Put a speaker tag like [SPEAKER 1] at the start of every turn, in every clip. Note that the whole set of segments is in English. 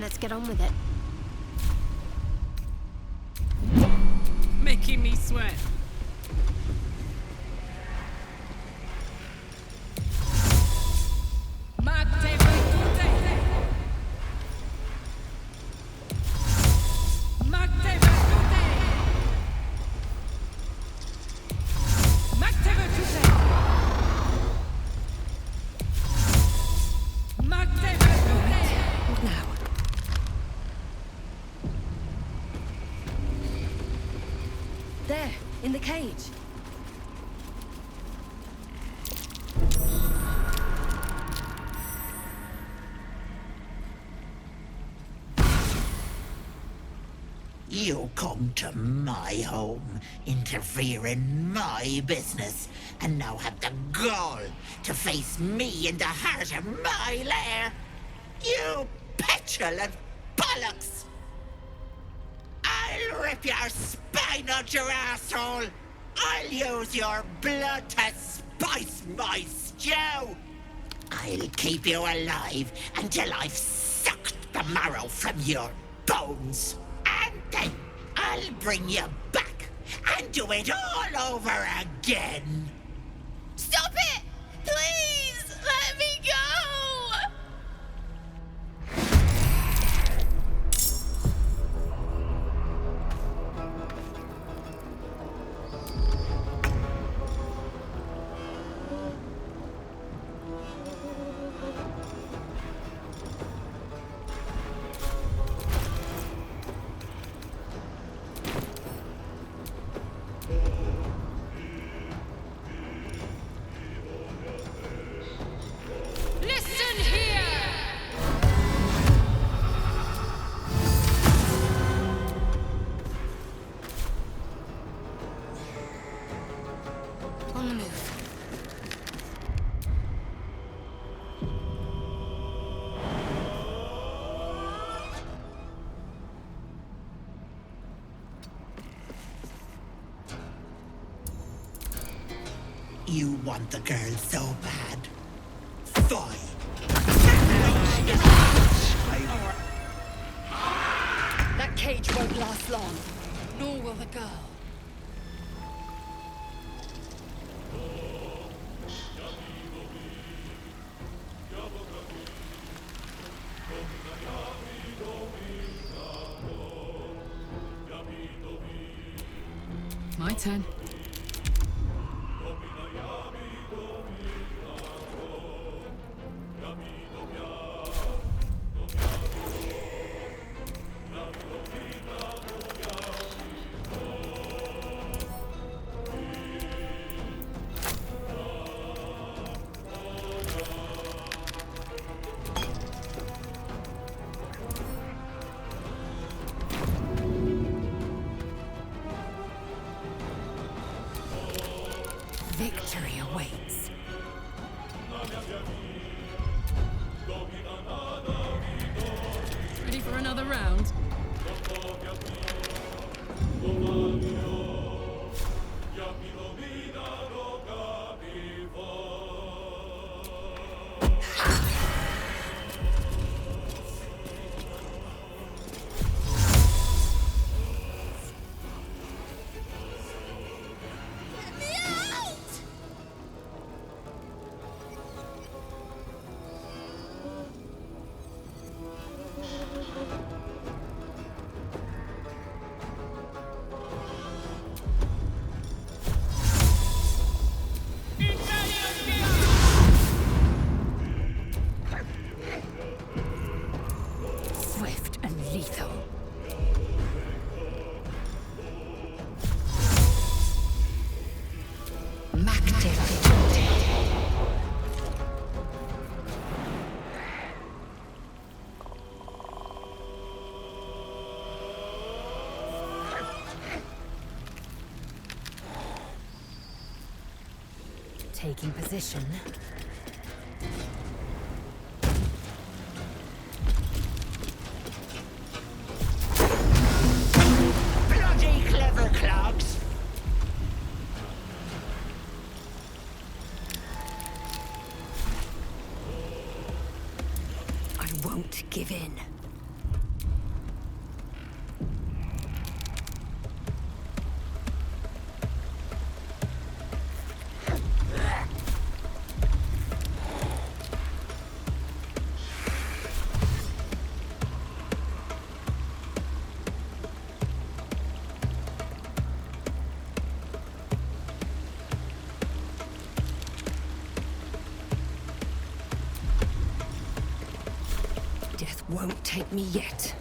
[SPEAKER 1] Let's get on with it.
[SPEAKER 2] Making me sweat.
[SPEAKER 1] What now? There, in the cage.
[SPEAKER 3] You come to my home, interfere in my business, and now have the gall to face me in the heart of my lair. You petulant bollocks! I'll rip your spine out your asshole! I'll use your blood to spice my stew! I'll keep you alive until I've sucked the marrow from your bones! And then I'll bring you back and do it all over again!
[SPEAKER 4] Stop it! Please! Let me go!
[SPEAKER 2] Listen here!
[SPEAKER 1] On the move.
[SPEAKER 3] You want the girl so bad? Fine!
[SPEAKER 1] That cage won't last long. Nor will the girl.
[SPEAKER 2] My turn.
[SPEAKER 1] Victory awaits.
[SPEAKER 2] Ready for another round?
[SPEAKER 4] Let me out!
[SPEAKER 1] Swift and lethal. Taking position.
[SPEAKER 3] Bloody clever clogs!
[SPEAKER 1] I won't give in. death won't take me yet.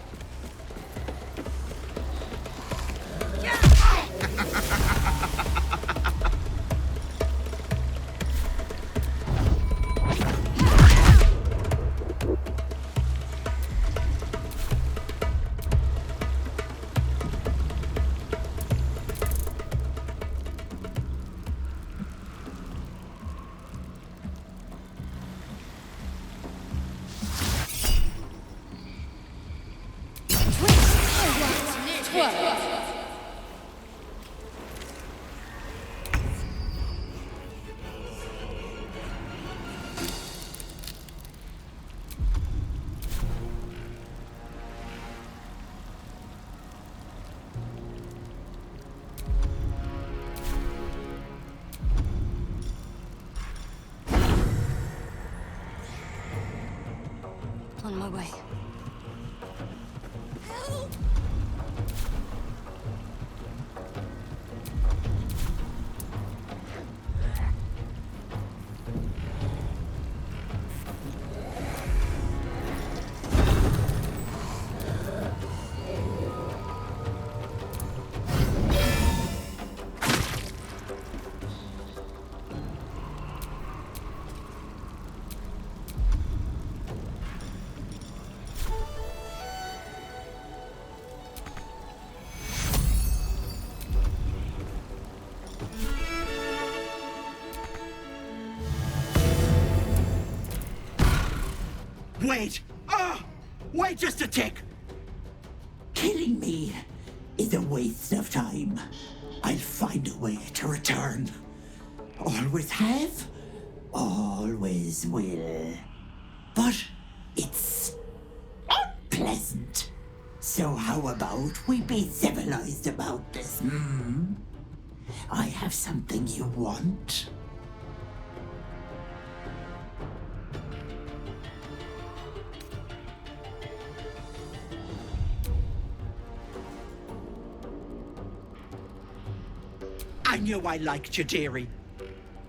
[SPEAKER 1] On my way.
[SPEAKER 3] Wait! Wait just a tick! Killing me is a waste of time. I'll find a way to return. Always have, always will. But it's unpleasant. So how about we be civilized about this, hmm? I have something you want. I knew I liked you, dearie.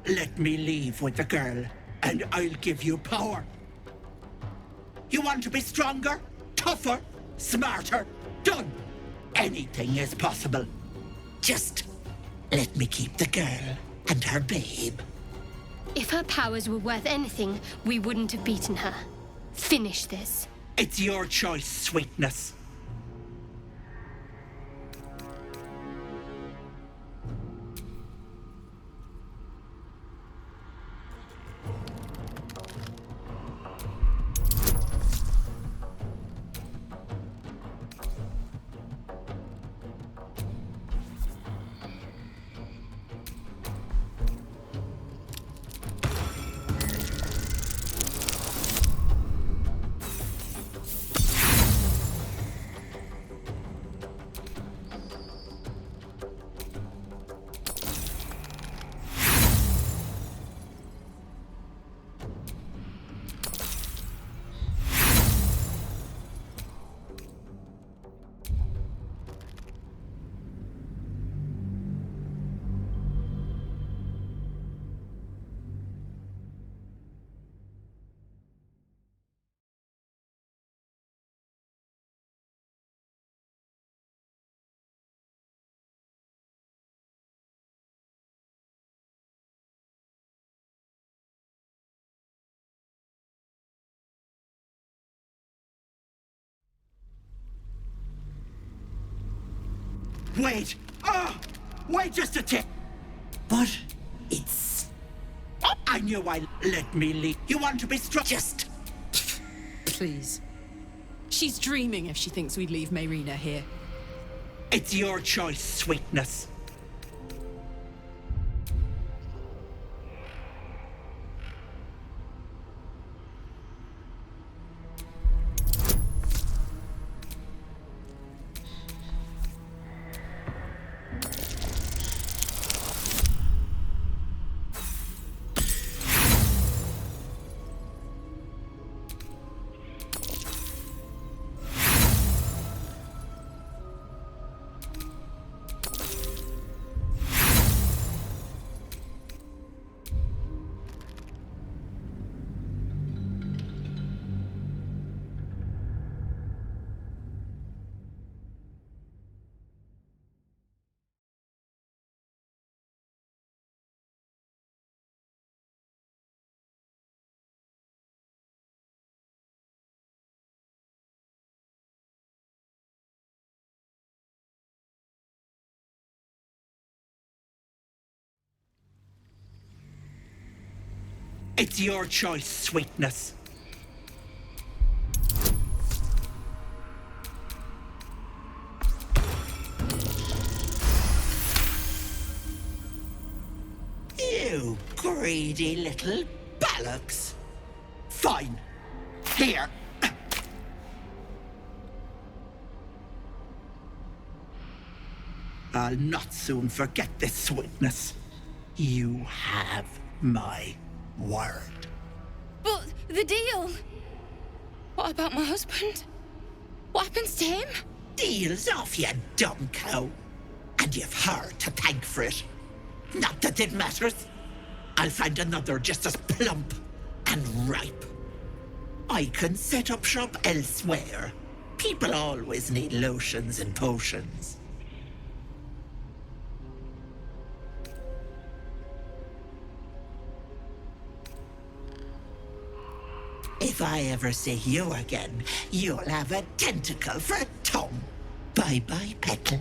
[SPEAKER 3] Let me leave with the girl, and I'll give you power. You want to be stronger, tougher, smarter? Done. Anything is possible. Just let me keep the girl and her babe.
[SPEAKER 5] If her powers were worth anything, we wouldn't have beaten her. Finish this.
[SPEAKER 3] It's your choice, sweetness. Wait! Wait just a tick! But it's... I knew I... Let me leave. You want to be strong? Just...
[SPEAKER 2] Please. She's dreaming if she thinks we'd leave Mayrina here.
[SPEAKER 3] It's your choice, sweetness. It's your choice, sweetness. You greedy little bollocks. Fine. Here. I'll not soon forget this, sweetness. You have my word.
[SPEAKER 4] But the deal. What about my husband? What happens to him?
[SPEAKER 3] Deal's off, you dumb cow. And you've her to thank for it. Not that it matters. I'll find another just as plump and ripe. I can set up shop elsewhere. People always need lotions and potions. If I ever see you again, you'll have a tentacle for a tongue. Bye-bye, Petal.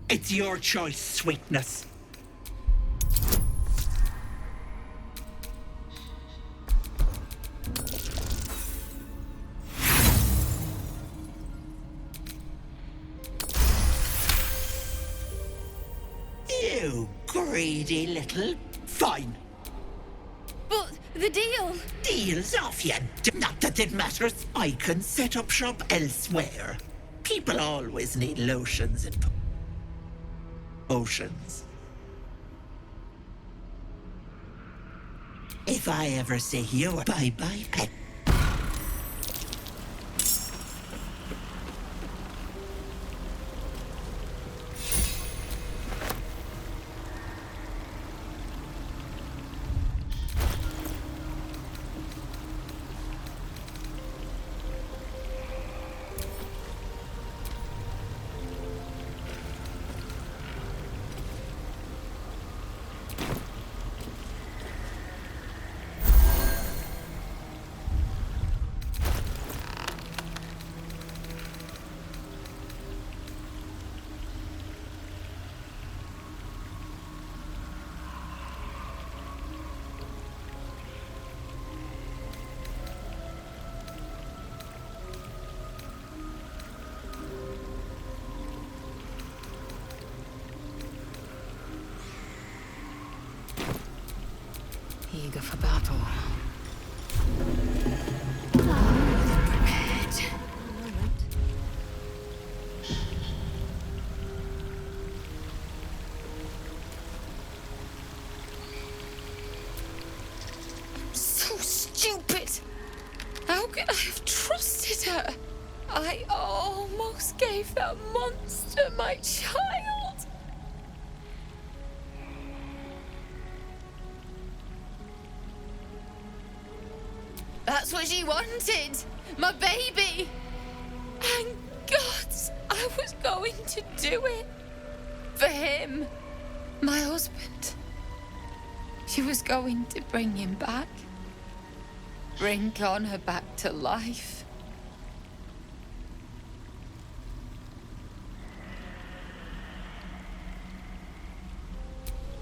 [SPEAKER 3] It's your choice, sweetness. You greedy little... Fine.
[SPEAKER 4] But the deal.
[SPEAKER 3] Deal's off, you Not that it matters. I can set up shop elsewhere. People always need lotions and potions. If I ever see you, bye-bye, pet.
[SPEAKER 2] Eager for battle.
[SPEAKER 4] So stupid. How could I have trusted her. I almost gave that monster my child. That's what she wanted. My baby. And God, I was going to do it. For him. My husband. She was going to bring him back. Bring Connor back to life.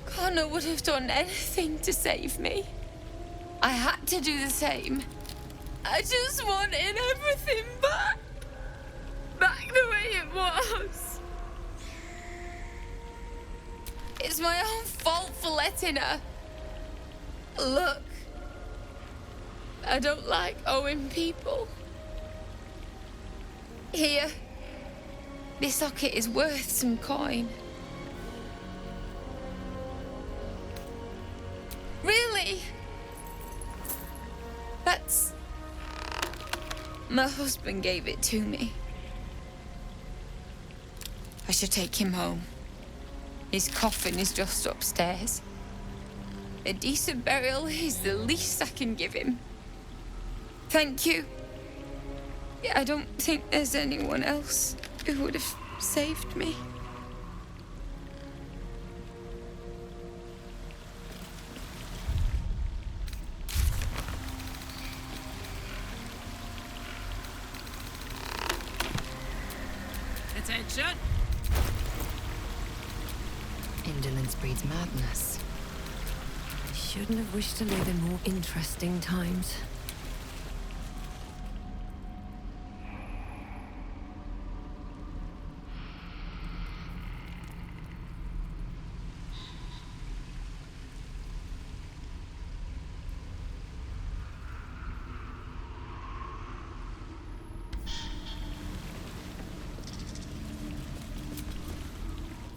[SPEAKER 4] Connor would have done anything to save me. I had to do the same. I just wanted everything back. Back the way it was. It's my own fault for letting her. Look. I don't like owing people. Here. This socket is worth some coin. Really? That's... My husband gave it to me. I should take him home. His coffin is just upstairs. A decent burial is the least I can give him. Thank you. I don't think there's anyone else who would have saved me.
[SPEAKER 2] Attention!
[SPEAKER 6] Indolence breeds madness. I shouldn't have wished to live in more interesting times.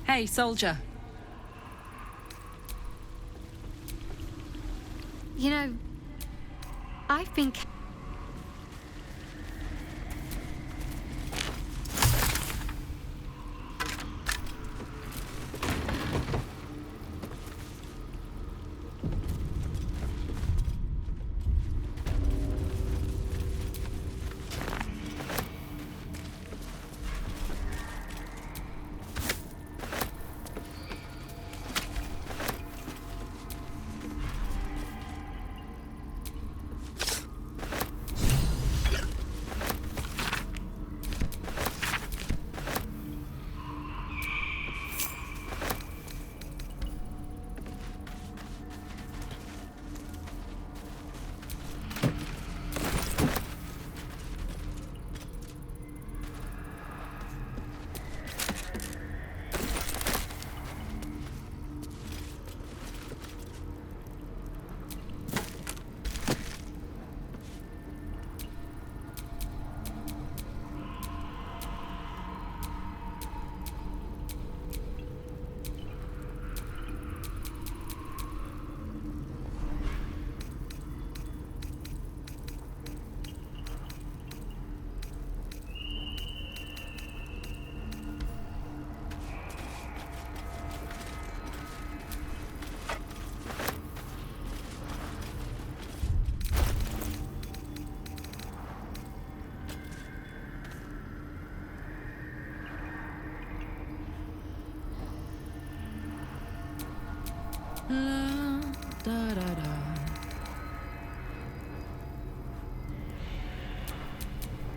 [SPEAKER 2] Hey, soldier.
[SPEAKER 5] You know, I've been...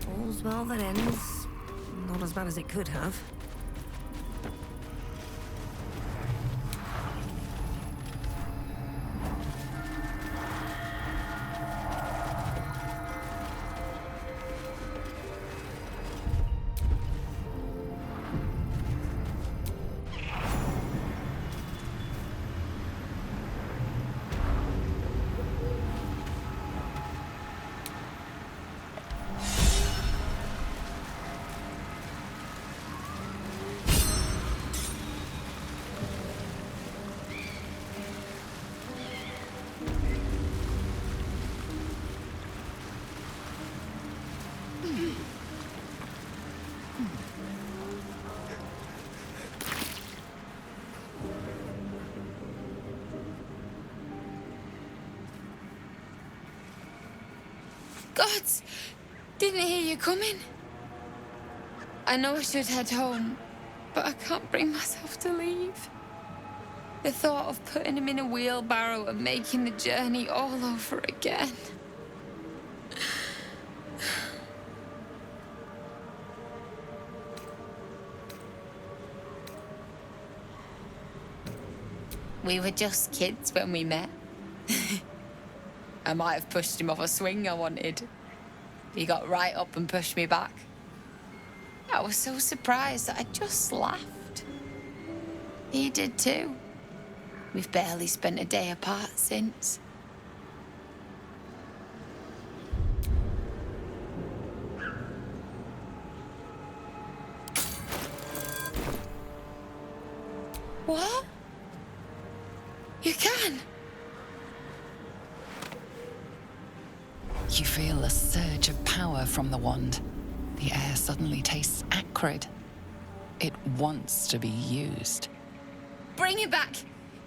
[SPEAKER 6] All's well that ends. Not as bad as it could have.
[SPEAKER 4] kids. Didn't hear you coming. I know I should head home, but I can't bring myself to leave. The thought of putting him in a wheelbarrow and making the journey all over again. We were just kids when we met. I might have pushed him off a swing I wanted. He got right up and pushed me back. I was so surprised that I just laughed. He did too. We've barely spent a day apart since. What? You can?
[SPEAKER 7] You feel a surge of power from the wand. The air suddenly tastes acrid. It wants to be used.
[SPEAKER 4] Bring him back!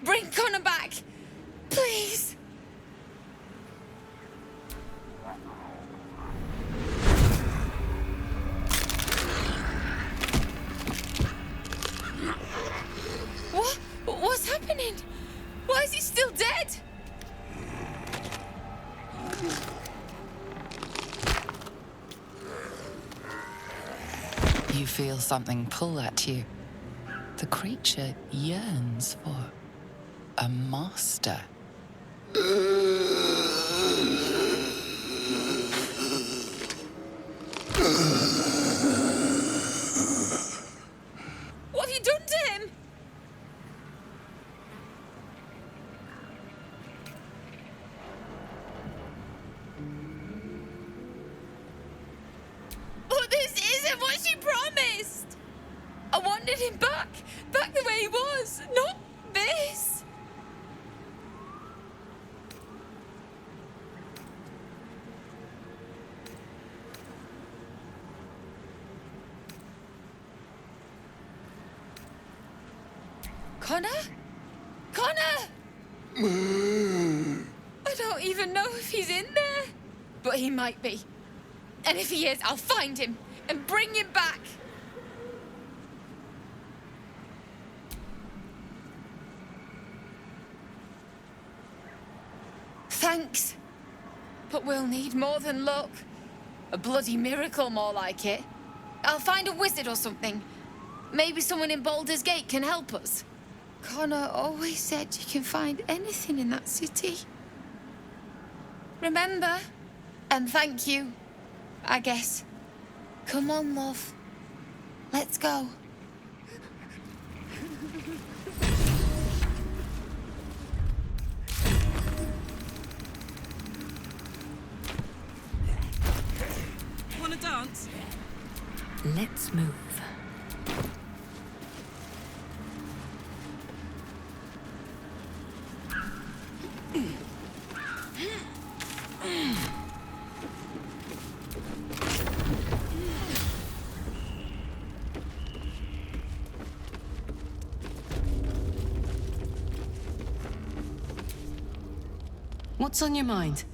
[SPEAKER 4] Bring Connor back! Please! What? What's happening? Why is he still dead?
[SPEAKER 7] You feel something pull at you. The creature yearns for a master.
[SPEAKER 4] What have you done to him? But this isn't what she promised! I wanted him back the way he was, not this! Connor? Connor! I don't even know if he's in there. But he might be. And if he is, I'll find him and bring him back. Thanks. But we'll need more than luck. A bloody miracle, more like it. I'll find a wizard or something. Maybe someone in Baldur's Gate can help us. Connor always said you can find anything in that city. Remember? And thank you, I guess. Come on, love. Let's go.
[SPEAKER 2] Wanna dance?
[SPEAKER 6] Let's move.
[SPEAKER 2] What's on your mind?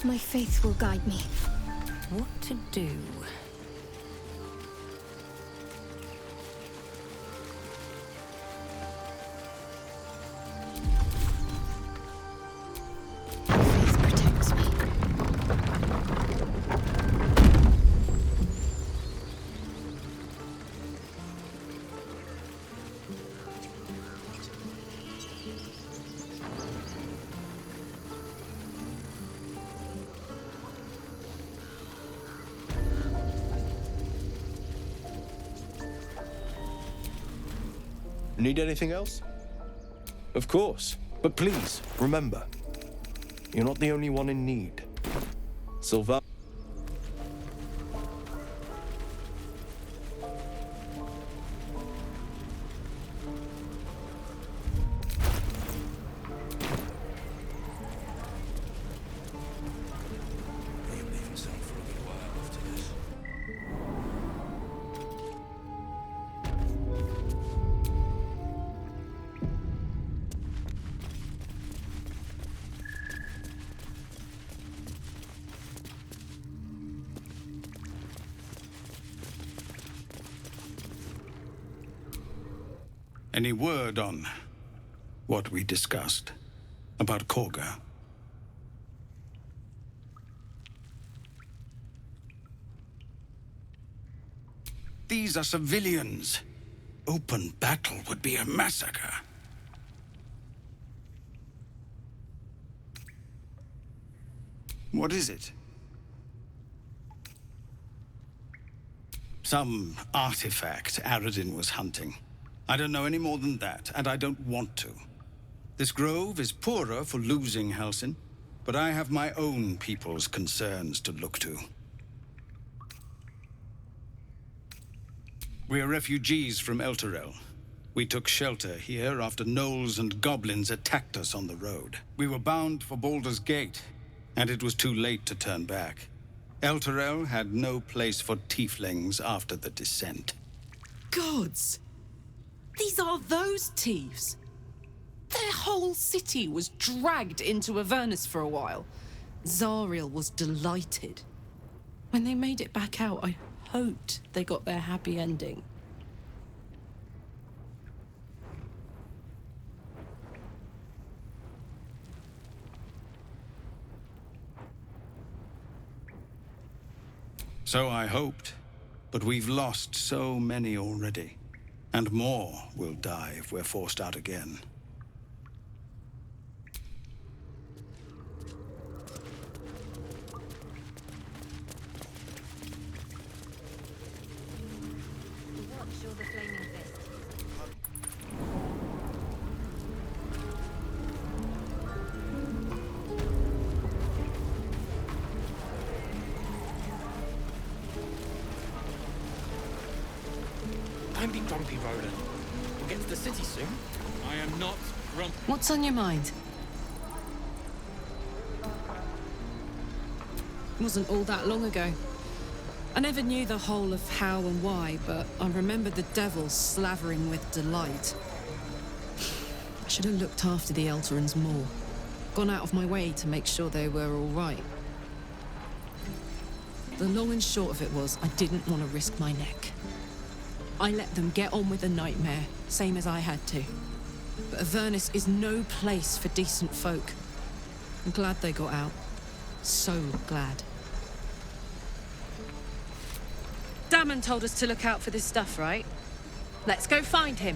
[SPEAKER 5] My faith will guide me.
[SPEAKER 6] What to do?
[SPEAKER 5] My faith protects me.
[SPEAKER 8] Need anything else? Of course. But please, remember, you're not the only one in need. Sylvan...
[SPEAKER 9] Any word on what we discussed about Korga? These are civilians. Open battle would be a massacre. What is it? Some artifact Aradin was hunting. I don't know any more than that, and I don't want to. This grove is poorer for losing Halsin, but I have my own people's concerns to look to. We are refugees from Elturel. We took shelter here after gnolls and goblins attacked us on the road. We were bound for Baldur's Gate, and it was too late to turn back. Elturel had no place for tieflings after the descent.
[SPEAKER 2] Gods! These are those thieves. Their whole city was dragged into Avernus for a while. Zariel was delighted. When they made it back out, I hoped they got their happy ending.
[SPEAKER 9] So I hoped, but we've lost so many already. And more will die if we're forced out again.
[SPEAKER 10] Don't be grumpy, Roland. We'll get to the city soon. I am not grumpy.
[SPEAKER 2] What's on your mind? It wasn't all that long ago. I never knew the whole of how and why, but I remember the devils slavering with delight. I should have looked after the Elturans more. Gone out of my way to make sure they were all right. The long and short of it was, I didn't want to risk my neck. I let them get on with the nightmare, same as I had to. But Avernus is no place for decent folk. I'm glad they got out. So glad. Damon told us to look out for this stuff, right? Let's go find him.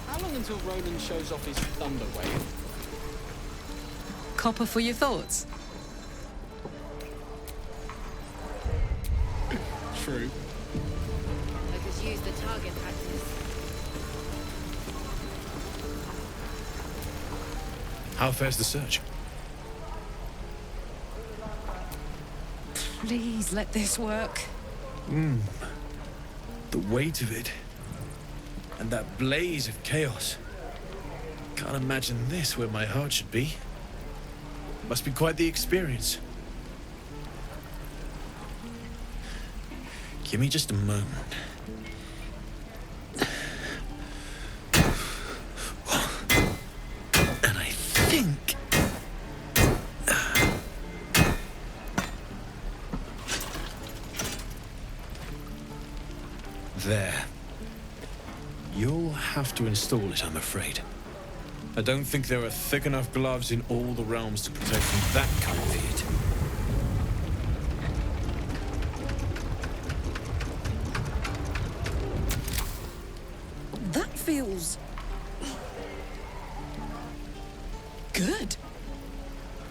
[SPEAKER 10] How long until Roland shows off his thunder wave?
[SPEAKER 2] Copper for your thoughts?
[SPEAKER 10] True.
[SPEAKER 4] I could use the target practice.
[SPEAKER 11] How fares the search?
[SPEAKER 2] Please let this work.
[SPEAKER 11] The weight of it. And that blaze of chaos. Can't imagine this where my heart should be. Must be quite the experience. Give me just a moment. And I think... There. You'll have to install it, I'm afraid. I don't think there are thick enough gloves in all the realms to protect from that kind of heat.
[SPEAKER 2] That feels... good.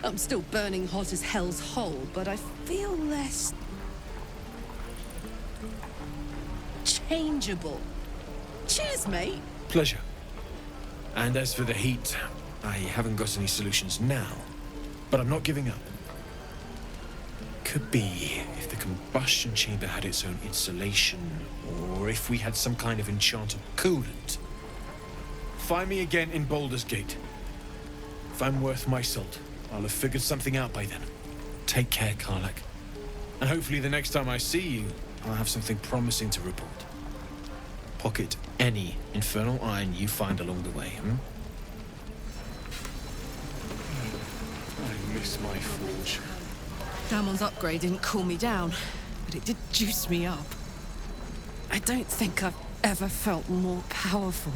[SPEAKER 2] I'm still burning hot as hell's hole, but I feel less unchangeable. Cheers, mate.
[SPEAKER 11] Pleasure. And as for the heat, I haven't got any solutions now, but I'm not giving up. Could be if the combustion chamber had its own insulation, or if we had some kind of enchanted coolant. Find me again in Baldur's Gate. If I'm worth my salt, I'll have figured something out by then. Take care, Karlak. And hopefully the next time I see you, I'll have something promising to report. Pocket any infernal iron you find along the way, I miss my forge.
[SPEAKER 2] Damon's upgrade didn't cool me down, but it did juice me up. I don't think I've ever felt more powerful.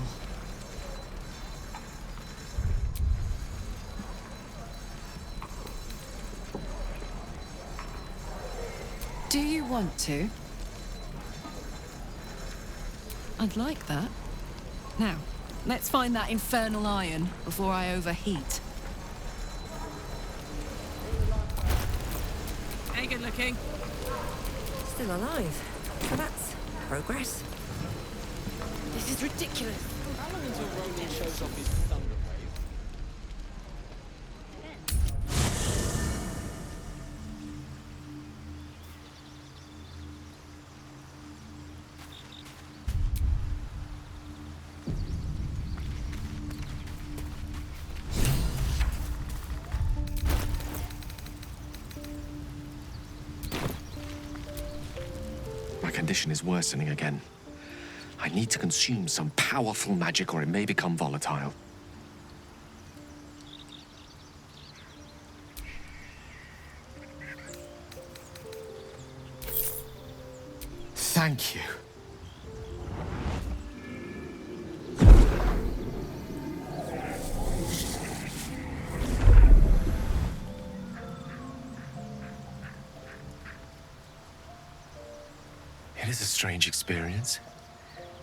[SPEAKER 2] Do you want to? I'd like that. Now, let's find that infernal iron before I overheat. Hey, good looking.
[SPEAKER 6] Still alive. So that's progress.
[SPEAKER 1] This is ridiculous.
[SPEAKER 10] How long until Roland shows off his thunder wave?
[SPEAKER 12] My condition is worsening again. I need to consume some powerful magic or it may become volatile. Thank you. It is a strange experience.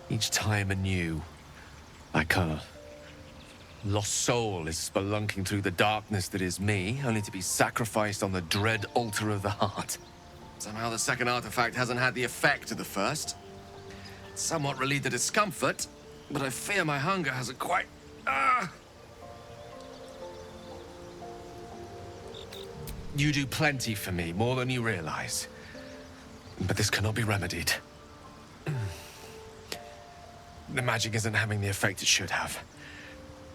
[SPEAKER 12] Each time anew. Like a lost soul is spelunking through the darkness that is me, only to be sacrificed on the dread altar of the heart. Somehow the second artifact hasn't had the effect of the first. It's somewhat relieved the discomfort, but I fear my hunger hasn't quite... You do plenty for me, more than you realize. But this cannot be remedied. The magic isn't having the effect it should have.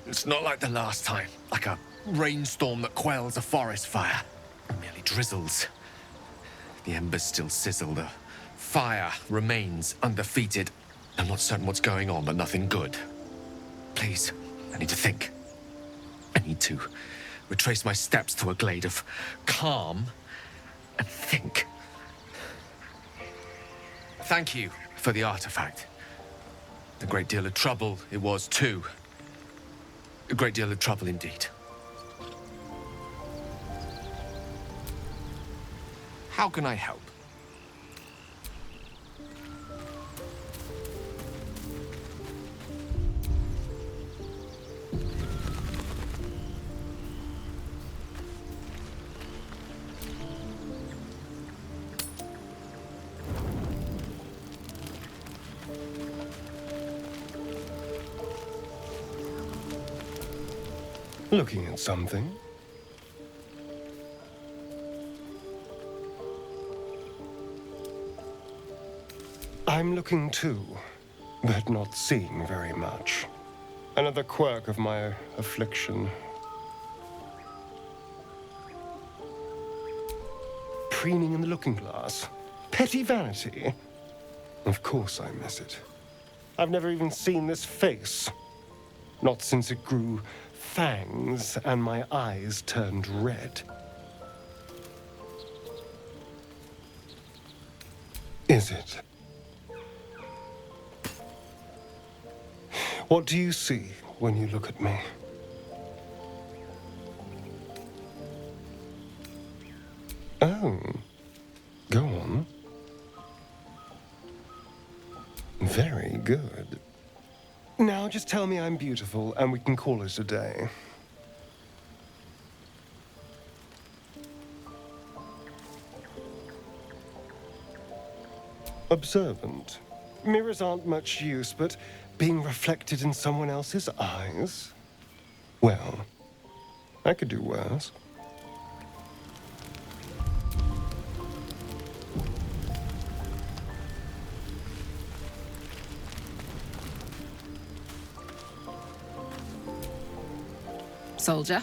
[SPEAKER 12] It's not like the last time, like a rainstorm that quells a forest fire. It merely drizzles. The embers still sizzle, the fire remains undefeated. I'm not certain what's going on, but nothing good. Please, I need to think. I need to retrace my steps to a glade of calm and think. Thank you for the artifact. A great deal of trouble it was, too. A great deal of trouble indeed. How can I help?
[SPEAKER 13] Looking at something? I'm looking too, but not seeing very much. Another quirk of my affliction. Preening in the looking glass. Petty vanity. Of course I miss it. I've never even seen this face. Not since it grew fangs and my eyes turned red. Is it? What do you see when you look at me? Oh, go on. Very good. Now just tell me I'm beautiful and we can call it a day. Observant. Mirrors aren't much use, but being reflected in someone else's eyes? Well, I could do worse.
[SPEAKER 2] Soldier?